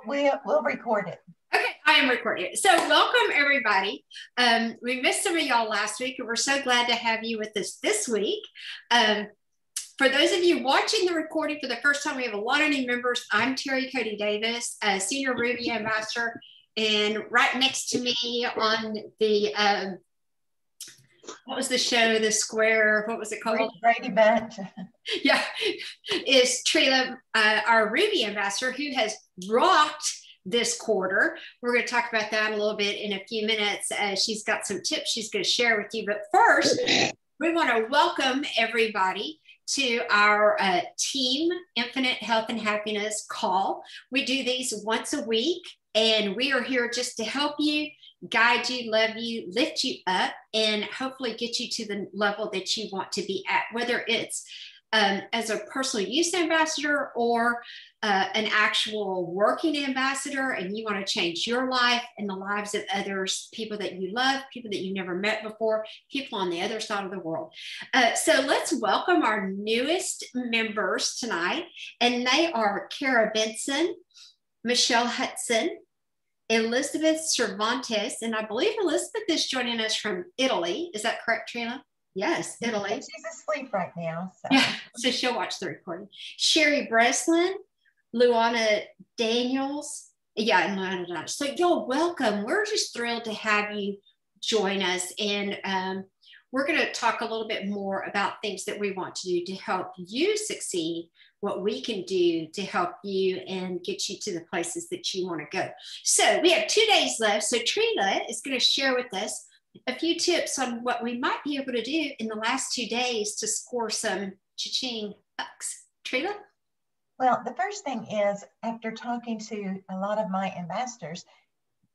We'll record it. Okay, I am recording it. So welcome everybody. We missed some of y'all last week, and we're so glad to have you with us this week. For those of you watching the recording for the first time, we have a lot of new members. I'm Terry Cody Davis, Senior Ruby Ambassador, and right next to me on the what was the show? The Square. What was it called? Brady Bunch. Yeah, is Trila, our Ruby Ambassador, who has rocked this quarter. We're going to talk about that a little bit in a few minutes. She's got some tips she's going to share with you. But first, we want to welcome everybody to our Team Infinite Health and Happiness call. We do these once a week, and we are here just to help you, guide you, love you, lift you up, and hopefully get you to the level that you want to be at, whether it's as a personal use ambassador or an actual working ambassador, and you want to change your life and the lives of others, people that you love, people that you never met before, people on the other side of the world. So let's welcome our newest members tonight, and they are Kara Benson, Michelle Hudson, Elizabeth Cervantes, and I believe Elizabeth is joining us from Italy. Is that correct, Trina? Yes, Italy. She's asleep right now. So. Yeah, so she'll watch the recording. Sherry Breslin, Luana Daniels. Yeah, and Luana Daniels. So y'all welcome. We're just thrilled to have you join us. And we're going to talk a little bit more about things that we want to do to help you succeed, what we can do to help you and get you to the places that you want to go. So we have 2 days left. So Trina is going to share with us a few tips on what we might be able to do in the last 2 days to score some cha-ching bucks. Trina? Well, the first thing is, after talking to a lot of my ambassadors,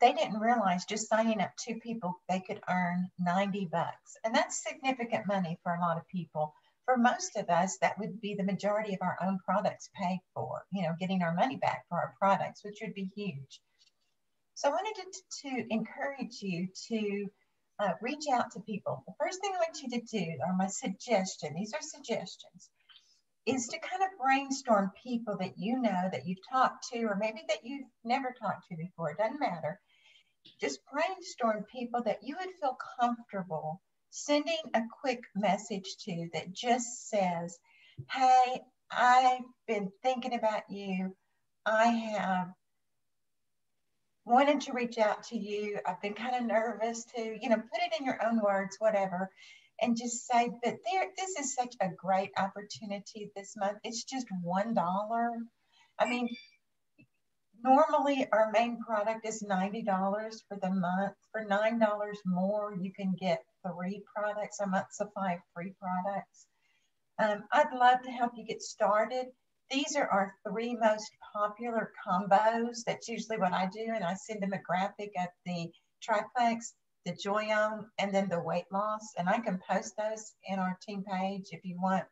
they didn't realize just signing up 2 people, they could earn 90 bucks. And that's significant money for a lot of people. For most of us, that would be the majority of our own products paid for, getting our money back for our products, which would be huge. So I wanted to encourage you to reach out to people. The first thing I want you to do, or my suggestion, these are suggestions, is to kind of brainstorm people that you know, that you've talked to, or maybe that you've never talked to before. It doesn't matter. Just brainstorm people that you would feel comfortable sending a quick message to that just says, hey, I've been thinking about you. I have wanted to reach out to you. I've been kind of nervous to, put it in your own words, whatever, and just say, but this is such a great opportunity this month. It's just $1. I mean, normally our main product is $90 for the month. For $9 more, you can get 3 products, a month supply of free products. I'd love to help you get started. These are our 3 most popular combos. That's usually what I do. And I send them a graphic of the triplex, the Joyome, and then the weight loss. And I can post those in our team page if you want.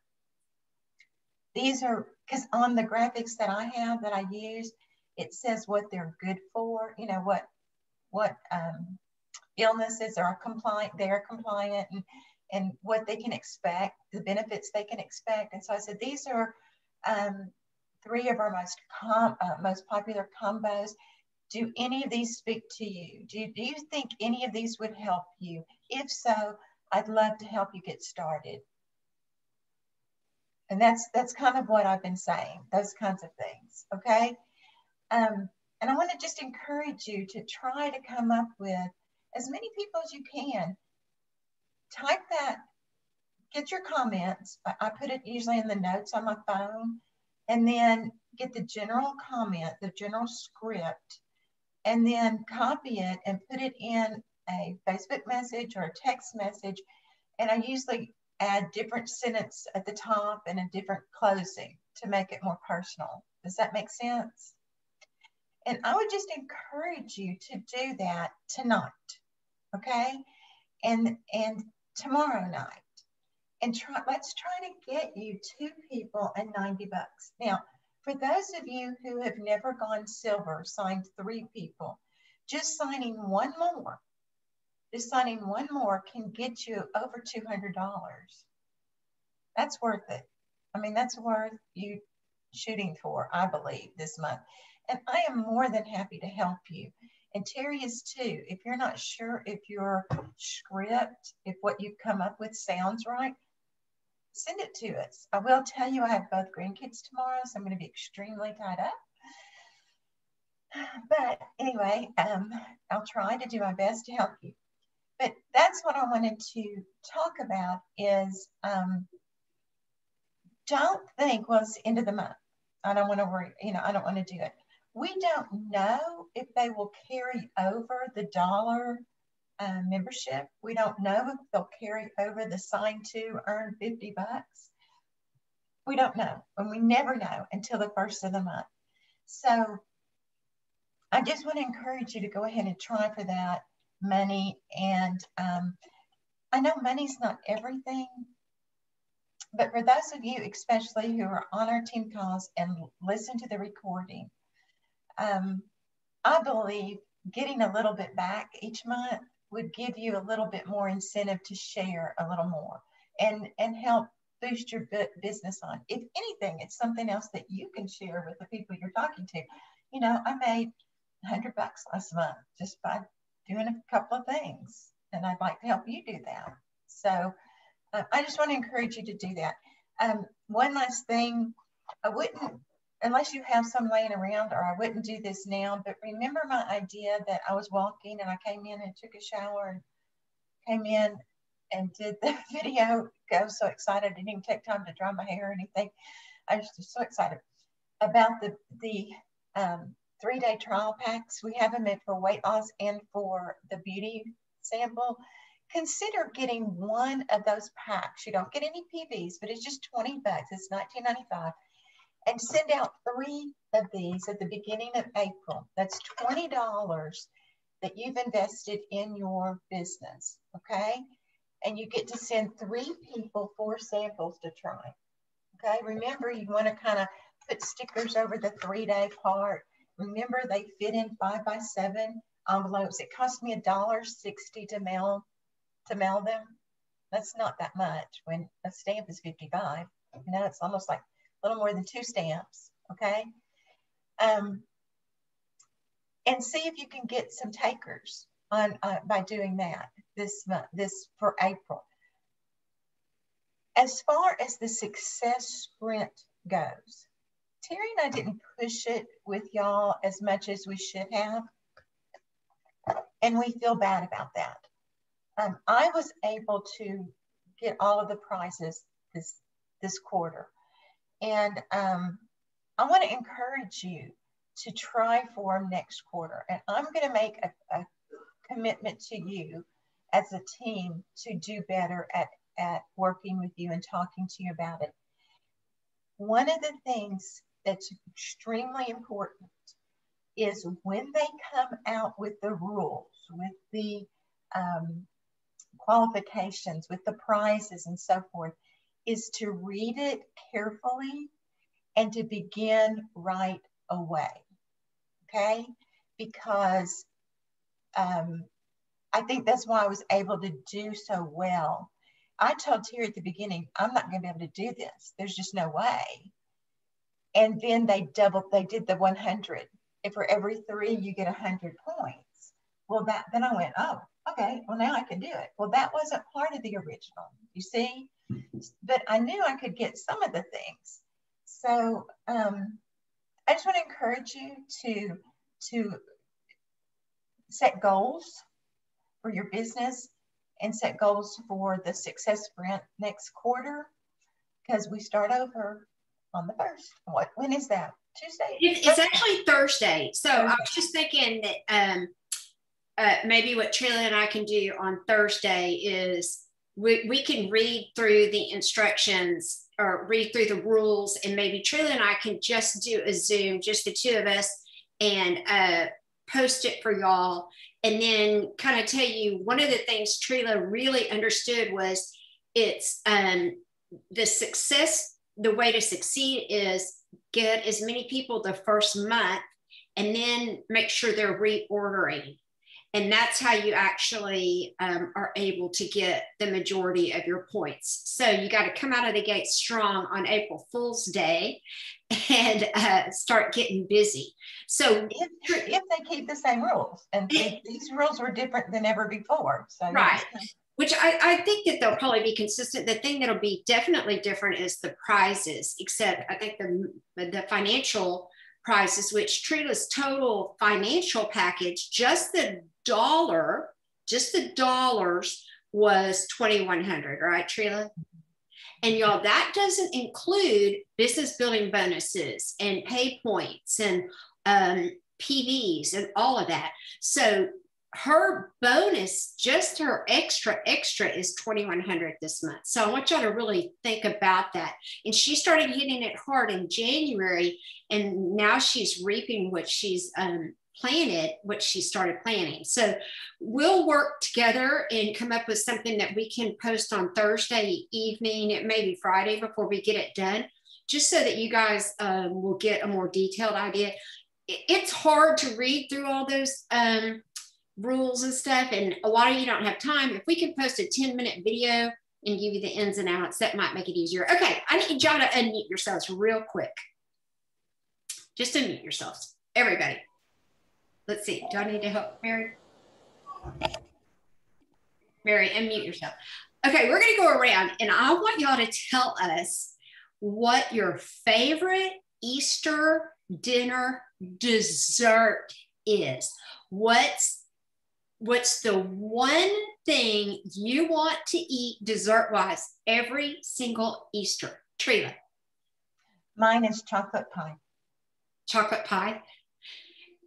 These are, because on the graphics that I have that I use, it says what they're good for, what illnesses are compliant, they're compliant, and what they can expect, the benefits they can expect. And so I said, these are 3 of our most popular combos. Do any of these speak to you? Do you think any of these would help you? If so, I'd love to help you get started. And that's kind of what I've been saying, those kinds of things, okay? And I want to just encourage you to try to come up with as many people as you can. Type that, get your comments. I put it usually in the notes on my phone, and then get the general comment, the general script, and then copy it and put it in a Facebook message or a text message. And I usually add different sentence at the top and a different closing to make it more personal. Does that make sense? And I would just encourage you to do that tonight, okay? And tomorrow night. And let's try to get you 2 people and 90 bucks. Now, for those of you who have never gone silver, signed 3 people, just signing one more can get you over $200. That's worth it. I mean, that's worth you shooting for, I believe, this month. And I am more than happy to help you. And Terry is too. If you're not sure if your script, if what you've come up with sounds right, send it to us. I will tell you I have both grandkids tomorrow, so I'm going to be extremely tied up. But anyway, I'll try to do my best to help you. But that's what I wanted to talk about is don't think, well, it's the end of the month. I don't want to worry, I don't want to do it. We don't know if they will carry over the dollar membership. We don't know if they'll carry over the sign to earn $50. We don't know, and we never know until the first of the month. So I just want to encourage you to go ahead and try for that money. And I know money's not everything, but for those of you, especially who are on our team calls and listen to the recording, I believe getting a little bit back each month would give you a little bit more incentive to share a little more and help boost your business on. If anything, it's something else that you can share with the people you're talking to. I made $100 last month just by doing a couple of things, and I'd like to help you do that. So I just want to encourage you to do that. One last thing, I wouldn't, unless you have some laying around, or I wouldn't do this now, but remember my idea that I was walking and I came in and took a shower and came in and did the video. I was so excited. I didn't even take time to dry my hair or anything. I was just so excited about the 3-day trial packs. We have them for weight loss and for the beauty sample. Consider getting one of those packs. You don't get any PBs, but it's just $20. It's $19.95. And send out 3 of these at the beginning of April. That's $20 that you've invested in your business, okay? And you get to send 3 people 4 samples to try, okay? Remember, you want to kind of put stickers over the 3-day part. Remember, they fit in 5x7 envelopes. It cost me $1.60 to mail them. That's not that much when a stamp is $55. It's almost like a little more than 2 stamps, okay? And see if you can get some takers on by doing that this month, this for April. As far as the success sprint goes, Terry and I didn't push it with y'all as much as we should have, and we feel bad about that. I was able to get all of the prizes this quarter. And I want to encourage you to try for them next quarter. And I'm going to make a commitment to you as a team to do better at working with you and talking to you about it. One of the things that's extremely important is when they come out with the rules, with the qualifications, with the prizes and so forth, is to read it carefully and to begin right away, okay? Because I think that's why I was able to do so well. I told Terry at the beginning, I'm not going to be able to do this. There's just no way. And then they did the 100. If for every 3, you get 100 points. Well, then I went, oh, okay, well, now I can do it. Well, that wasn't part of the original, you see? But I knew I could get some of the things. So I just want to encourage you to set goals for your business and set goals for the success sprint next quarter, because we start over on the 1st. When is that? Tuesday? It's actually Thursday. So Thursday. I was just thinking that maybe what Trilla and I can do on Thursday is we can read through the instructions or read through the rules, and maybe Trilla and I can just do a Zoom, just the 2 of us, and post it for y'all, and then kind of tell you one of the things Trilla really understood was it's the way to succeed is get as many people the first month and then make sure they're reordering. And that's how you actually are able to get the majority of your points. So you got to come out of the gate strong on April Fool's Day. and start getting busy. So if they keep the same rules, and these rules were different than ever before. So right. Which I think that they'll probably be consistent. The thing that'll be definitely different is the prizes, except I think the financial prizes, which Trila's total financial package, just the dollars was $2,100, right, Trila? And y'all, that doesn't include business building bonuses and pay points and PVs and all of that. So her bonus, just her extra is $2,100 this month. So I want y'all to really think about that. And she started hitting it hard in January, and now she's reaping what she's planted, what she started planning. So we'll work together and come up with something that we can post on Thursday evening. It may be Friday before we get it done, just so that you guys will get a more detailed idea. It's hard to read through all those rules and stuff, and a lot of you don't have time. If we can post a 10-minute video and give you the ins and outs, that might make it easier. Okay, I need y'all to unmute yourselves real quick. Just unmute yourselves, everybody. Let's see, do I need to help Mary? Mary, unmute yourself. Okay, we're gonna go around, and I want y'all to tell us what your favorite Easter dinner dessert is. What's the one thing you want to eat dessert-wise every single Easter? Trila. Mine is chocolate pie. Chocolate pie.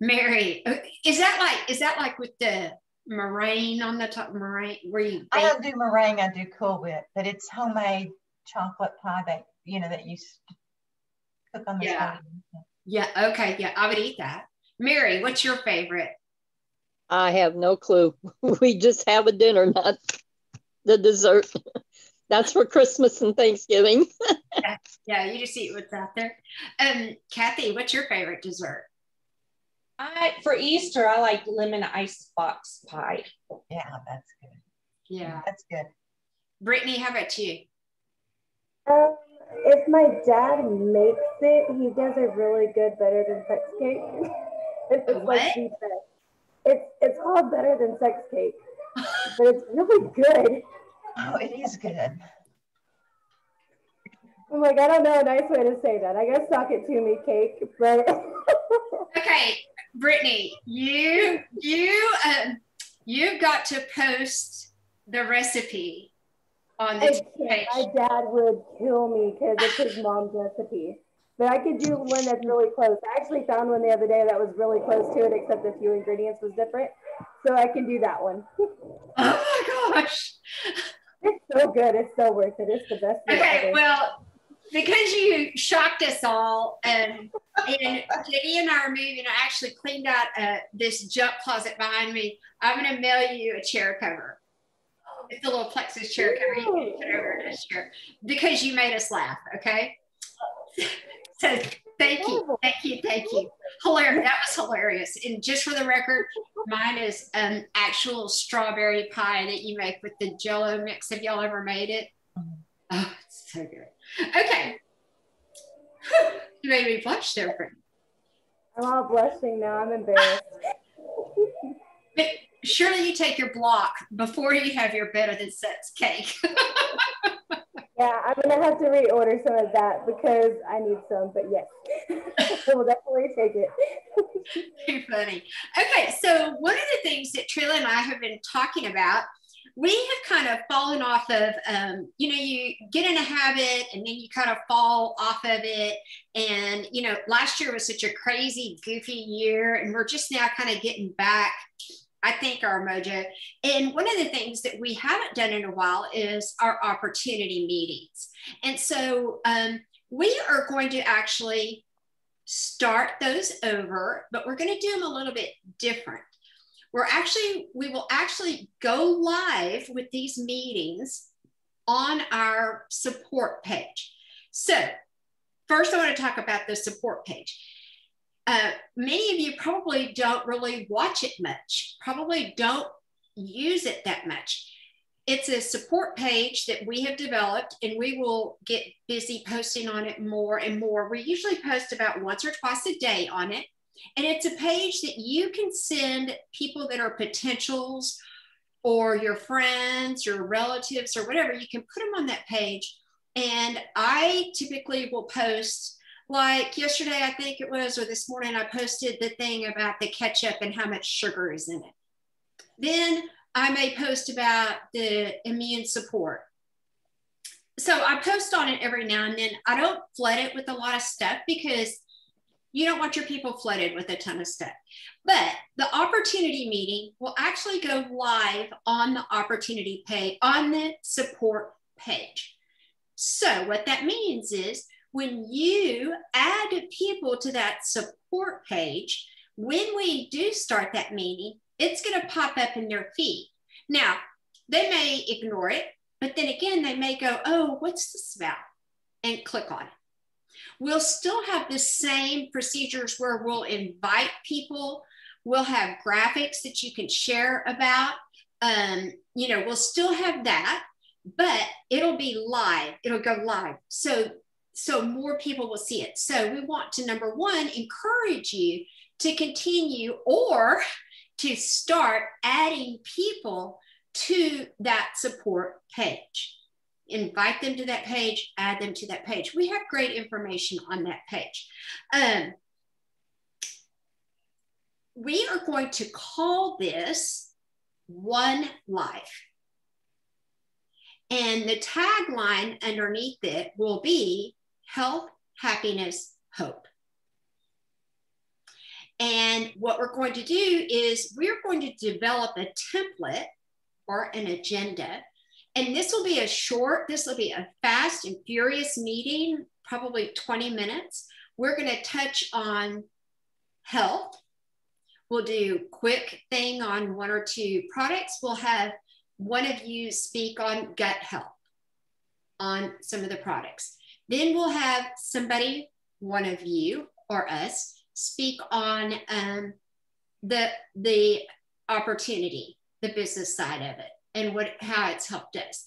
Mary, is that like with the meringue on the top? Meringue where you bake? I don't do meringue, I do Cool Whip, but it's homemade chocolate pie that that you cook on the stove. Yeah, okay, yeah, I would eat that. Mary, what's your favorite? I have no clue. We just have a dinner, not the dessert. That's for Christmas and Thanksgiving. Yeah, you just eat what's out there. Kathy, what's your favorite dessert? For Easter, I like lemon icebox pie. Yeah, that's good. Yeah, that's good. Brittany, how about you? If my dad makes it, he does it really good, better than sex cake. It's what? Like he said. It's called better than sex cake, but it's really good. Oh, it is good. I'm like, I don't know a nice way to say that. I guess talk it to me, cake, but. Okay, Brittany, you've got to post the recipe on the page. My dad would kill me because it's his mom's recipe. But I could do one that's really close. I actually found one the other day that was really close to it, except a few ingredients was different. So I can do that one. Oh my gosh. It's so good. It's so worth it. It's the best. Okay, well, because you shocked us all, and Jenny and I are moving, I actually cleaned out this junk closet behind me. I'm going to mail you a chair cover. It's a little Plexus chair cover. You can put over this chair because you made us laugh, okay? So thank you. Hilarious. That was hilarious. And just for the record, mine is actual strawberry pie that you make with the Jell-O mix. Have y'all ever made it? Oh, it's so good. Okay. You made me blush there, Brittany. I'm all blushing now. I'm embarrassed. But surely you take your block before you have your better than sex cake. Yeah, I'm going to have to reorder some of that because I need some, but yes, we'll definitely take it. Too funny. Okay, so one of the things that Trila and I have been talking about, we have kind of fallen off of, you get in a habit and then you kind of fall off of it. And, last year was such a crazy, goofy year, and we're just now kind of getting back, I think, our mojo. And one of the things that we haven't done in a while is our opportunity meetings. And so we are going to actually start those over, but we're going to do them a little bit different. We will actually go live with these meetings on our support page. So first I want to talk about the support page. Many of you probably don't really watch it much, probably don't use it that much. It's a support page that we have developed, and we will get busy posting on it more and more. We usually post about once or twice a day on it. And it's a page that you can send people that are potentials, or your friends, your relatives, or whatever. You can put them on that page. And I typically will post, like yesterday, I think it was, or this morning, I posted the thing about the ketchup and how much sugar is in it. Then I may post about the immune support. So I post on it every now and then. I don't flood it with a lot of stuff because you don't want your people flooded with a ton of stuff. But the opportunity meeting will actually go live on the opportunity page, on the support page. So what that means is when you add people to that support page, when we do start that meeting, it's going to pop up in their feed. Now, they may ignore it, but then again, they may go, oh, what's this about? And click on it. We'll still have the same procedures where we'll invite people. We'll have graphics that you can share about. We'll still have that, but it'll be live. It'll go live. So more people will see it. So we want to, number one, encourage you to continue or to start adding people to that support page. Invite them to that page, add them to that page. We have great information on that page. We are going to call this One Life. And the tagline underneath it will be health, happiness, hope. And what we're going to do is we're going to develop a template or an agenda. And this will be a fast and furious meeting, probably 20 minutes. We're going to touch on health. We'll do a quick thing on one or two products. We'll have one of you speak on gut health on some of the products. Then we'll have somebody, one of you or us, speak on the opportunity, the business side of it, and how it's helped us.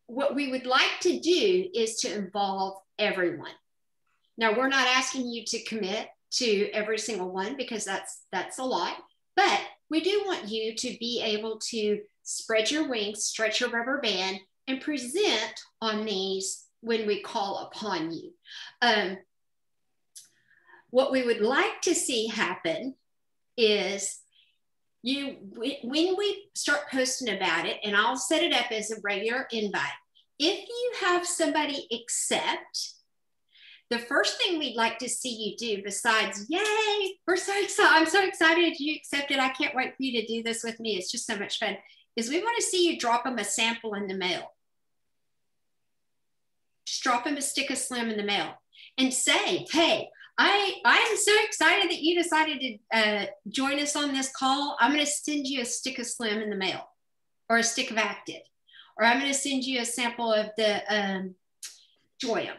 What we would like to do is to involve everyone. Now, we're not asking you to commit to every single one because that's a lot, but we do want you to be able to spread your wings, stretch your rubber band, and present on these when we call upon you. What we would like to see happen is when we start posting about it, and I'll set it up as a regular invite, if you have somebody accept, the first thing we'd like to see you do besides, yay, we're so excited, I'm so excited you accepted, I can't wait for you to do this with me, it's just so much fun, is we want to see you drop them a sample in the mail. Just drop them a stick of Slim in the mail and say, hey, I am so excited that you decided to join us on this call. I'm going to send you a stick of Slim in the mail, or a stick of Active, or I'm going to send you a sample of the Joyum.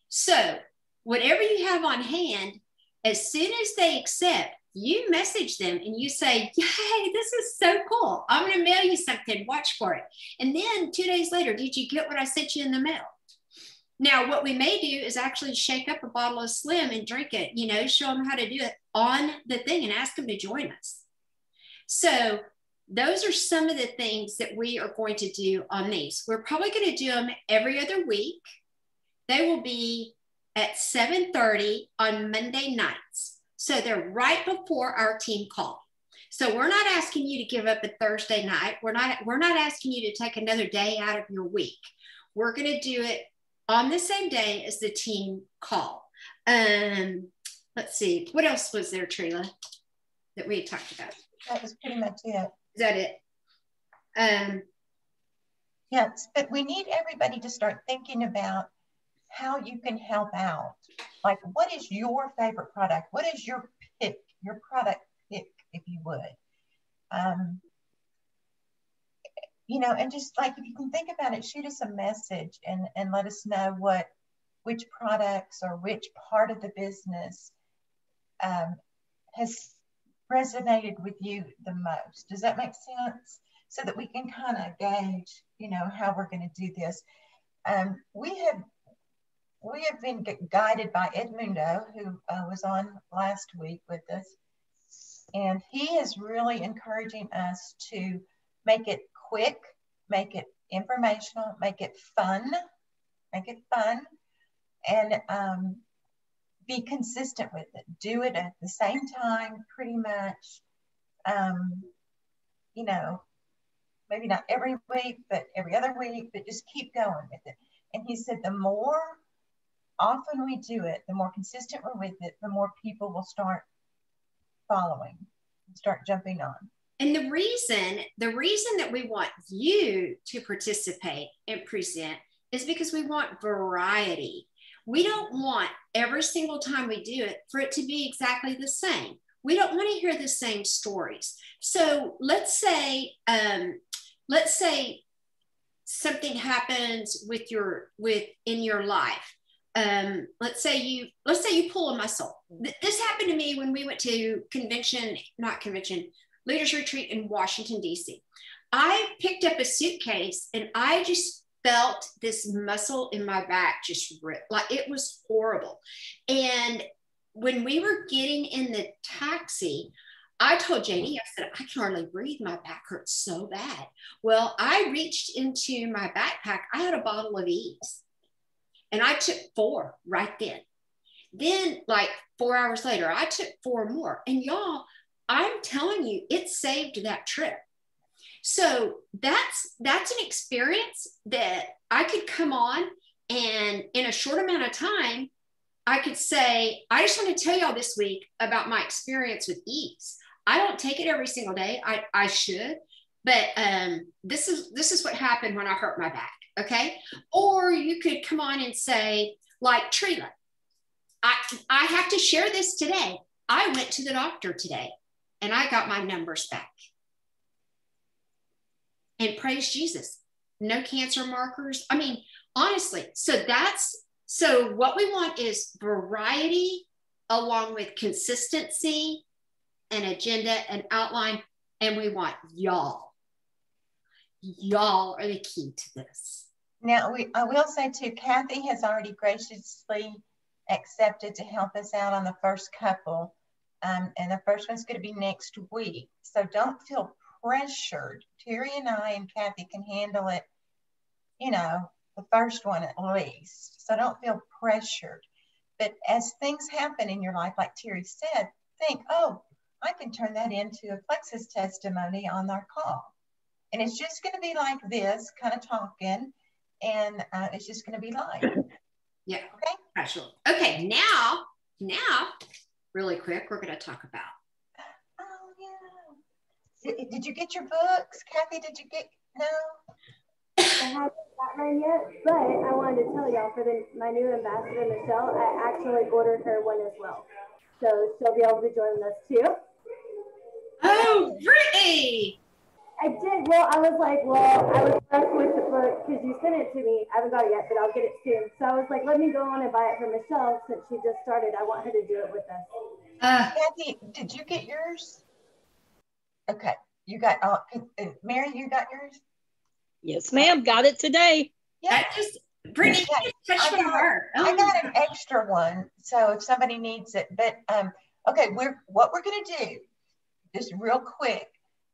So whatever you have on hand, as soon as they accept, you message them and you say, yay, this is so cool. I'm going to mail you something. Watch for it. And then 2 days later, did you get what I sent you in the mail? Now, what we may do is actually shake up a bottle of Slim and drink it, show them how to do it on the thing and ask them to join us. So those are some of the things that we are going to do on these. We're probably going to do them every other week. They will be at 7:30 on Monday nights. So they're right before our team call. So we're not asking you to give up a Thursday night. We're not asking you to take another day out of your week. We're going to do it on the same day as the team call. Let's see, what else was there, Trila, that we had talked about? That was pretty much it. Is that it? Yes, but we need everybody to start thinking about how you can help out. Like, what is your favorite product? What is your pick, your product pick, if you would? And just like, if you can think about it, shoot us a message and let us know which products or which part of the business has resonated with you the most. Does that make sense? so that we can kind of gauge, you know, how we're going to do this. We have been guided by Edmundo, who was on last week with us, and he is really encouraging us to make it quick, make it informational, make it fun, and be consistent with it. Do it at the same time, pretty much. You know, maybe not every week, but every other week, but just keep going with it. And he said the more often we do it, the more consistent we're with it, the more people will start following, start jumping on. And the reason that we want you to participate and present is because we want variety. We don't want every single time we do it for it to be exactly the same. We don't want to hear the same stories. So let's say something happens in your life. Let's say you pull a muscle. This happened to me when we went to Leaders Retreat in Washington, D.C. I picked up a suitcase and I just felt this muscle in my back just rip. Like, it was horrible. And when we were getting in the taxi, I told JD, I said, I can hardly breathe. My back hurts so bad. Well, I reached into my backpack. I had a bottle of Ease and I took 4 right then. Then like 4 hours later, I took 4 more. And y'all, I'm telling you, it saved that trip. So that's an experience that I could come on, and in a short amount of time, I could say, I just want to tell y'all this week about my experience with Ease. I don't take it every single day. I should, but this is what happened when I hurt my back. Okay. Or you could come on and say, like Trila, I have to share this today. I went to the doctor today and I got my numbers back. And praise Jesus, no cancer markers. I mean, honestly, so what we want is variety along with consistency and agenda and outline. And we want y'all. Y'all are the key to this. Now, I will say too, Kathy has already graciously accepted to help us out on the first couple. And the first one's going to be next week. So don't feel pressured. Terry and I and Kathy can handle it, you know, the first one at least. So don't feel pressured. But as things happen in your life, like Terry said, think, oh, I can turn that into a Plexus testimony on our call. And it's just going to be like this, kind of talking, and it's just going to be live. Yeah. Okay. Right, sure. Okay. Now, really quick, we're going to talk about. Oh, yeah. Did you get your books? Kathy, did you get, no? I haven't got mine yet, but I wanted to tell y'all for my new ambassador, Michelle, I actually ordered her one as well. So she'll be able to join us too. Oh, Brittany! I did. Well, I was stuck with the book because you sent it to me. I haven't got it yet, but I'll get it soon. So I was like, let me go on and buy it for Michelle since she just started. I want her to do it with us. Kathy, did you get yours? Okay. You got, Mary, you got yours? Yes, ma'am. Got it today. Yeah. Brittany, touched my heart. Oh. I got an extra one, so if somebody needs it. But okay, what we're going to do, just real quick,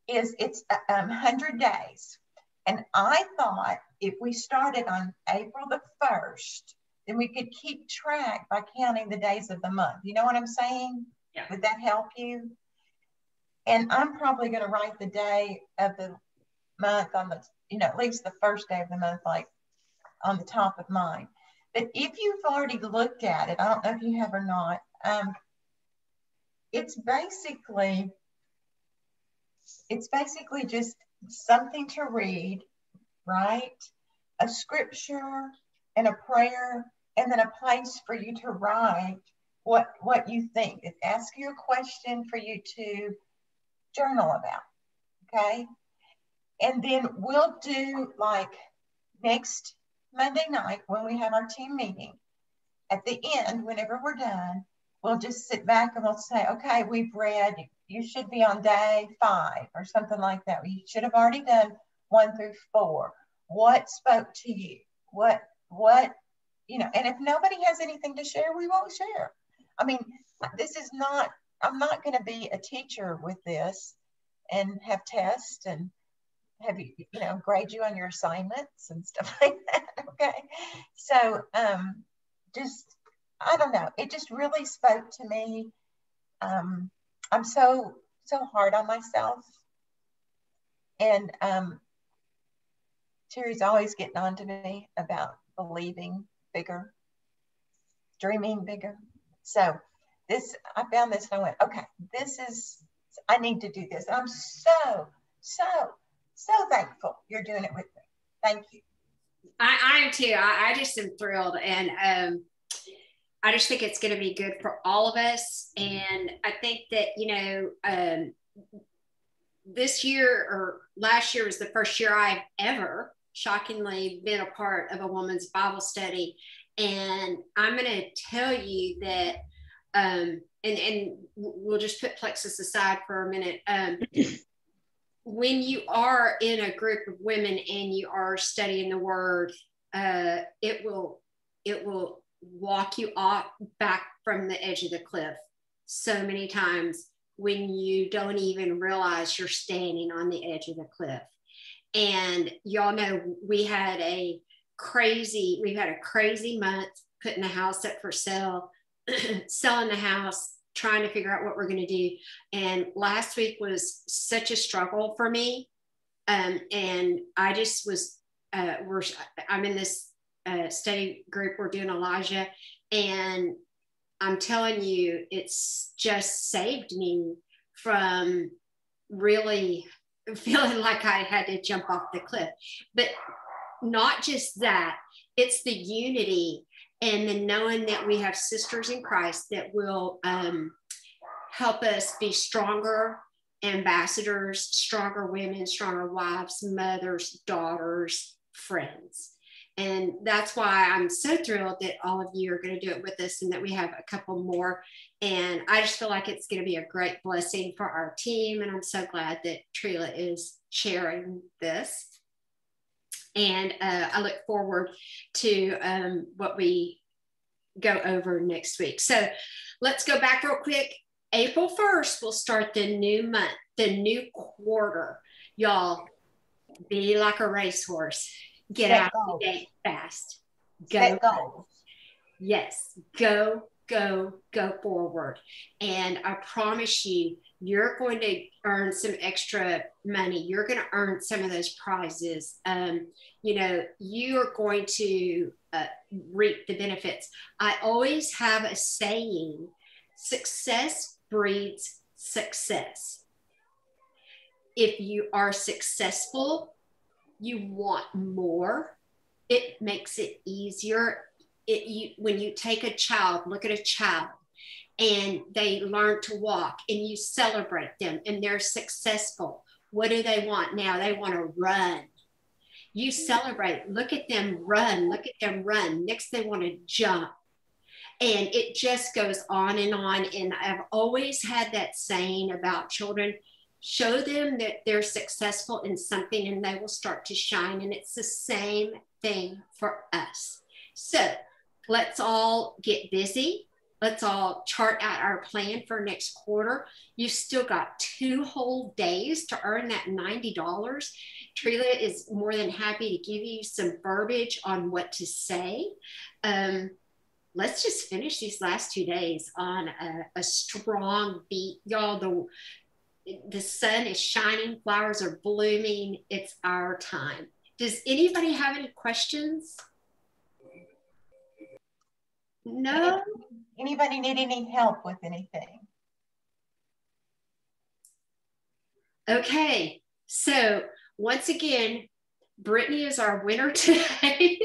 is it's 100 days. And I thought if we started on April the 1st, then we could keep track by counting the days of the month. You know what I'm saying? Yeah. Would that help you? And I'm probably going to write the day of the month on the, at least the first day of the month, like on the top of mine. But if you've already looked at it, I don't know if you have or not, it's basically just something to read, right? A scripture and a prayer, and then a place for you to write what you think. It asks you a question for you to journal about, okay? And then we'll do, like, next Monday night when we have our team meeting, at the end, whenever we're done, we'll just sit back and we'll say, okay, we've read, you should be on day 5 or something like that. You should have already done 1 through 4. What spoke to you? What, you know, and if nobody has anything to share, we won't share. I mean, this is not, I'm not going to be a teacher with this and have tests and have you, you know, grade you on your assignments and stuff like that. Okay. So, just, I don't know. It just really spoke to me. I'm so hard on myself. And Terry's always getting on to me about believing bigger, dreaming bigger. So this, I found this and I went, okay, this is, I need to do this. I'm so thankful you're doing it with me. Thank you. I am too. I just am thrilled. And I just think it's going to be good for all of us. And I think that, you know, this year or last year was the first year I've ever shockingly been a part of a woman's Bible study. And I'm going to tell you that, and we'll just put Plexus aside for a minute. When you are in a group of women and you are studying the word, it will walk you off back from the edge of the cliff so many times when you don't even realize you're standing on the edge of the cliff. And y'all know we've had a crazy month putting the house up for sale, selling the house, trying to figure out what we're going to do. And last week was such a struggle for me. And I just was, I'm in this study group, we're doing Elijah, and I'm telling you, it's just saved me from really feeling like I had to jump off the cliff. But not just that, it's the unity and the knowing that we have sisters in Christ that will help us be stronger ambassadors, stronger women, stronger wives, mothers, daughters, friends. And that's why I'm so thrilled that all of you are going to do it with us and that we have a couple more. And I just feel like it's going to be a great blessing for our team. And I'm so glad that Trila is sharing this. And I look forward to what we go over next week. So let's go back real quick. April 1st, we'll start the new month, the new quarter. Y'all, be like a racehorse. Get Set out goals. the gate fast. Set goals. Yes, go forward. And I promise you, you're going to earn some extra money. You're going to earn some of those prizes. You know, you are going to reap the benefits. I always have a saying, success breeds success. If you are successful, you want more. It makes it easier. When you take a child, look at a child, and they learn to walk and you celebrate them and they're successful. What do they want now? They want to run. You celebrate, look at them run, look at them run. Next, they want to jump. And it just goes on. And I've always had that saying about children, show them that they're successful in something and they will start to shine. And it's the same thing for us. So let's all get busy. Let's all chart out our plan for next quarter. You still got 2 whole days to earn that $90. Trila is more than happy to give you some verbiage on what to say. Let's just finish these last 2 days on a strong beat. Y'all, the sun is shining, flowers are blooming. It's our time. Does anybody have any questions? No? Anybody need any help with anything? Okay, so once again, Brittany is our winner today.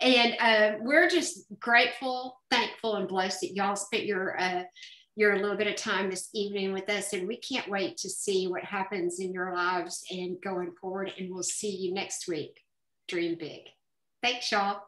And we're just grateful, thankful, and blessed that y'all spent your little bit of time this evening with us. And we can't wait to see what happens in your lives and going forward. And we'll see you next week. Dream big. Thanks, y'all.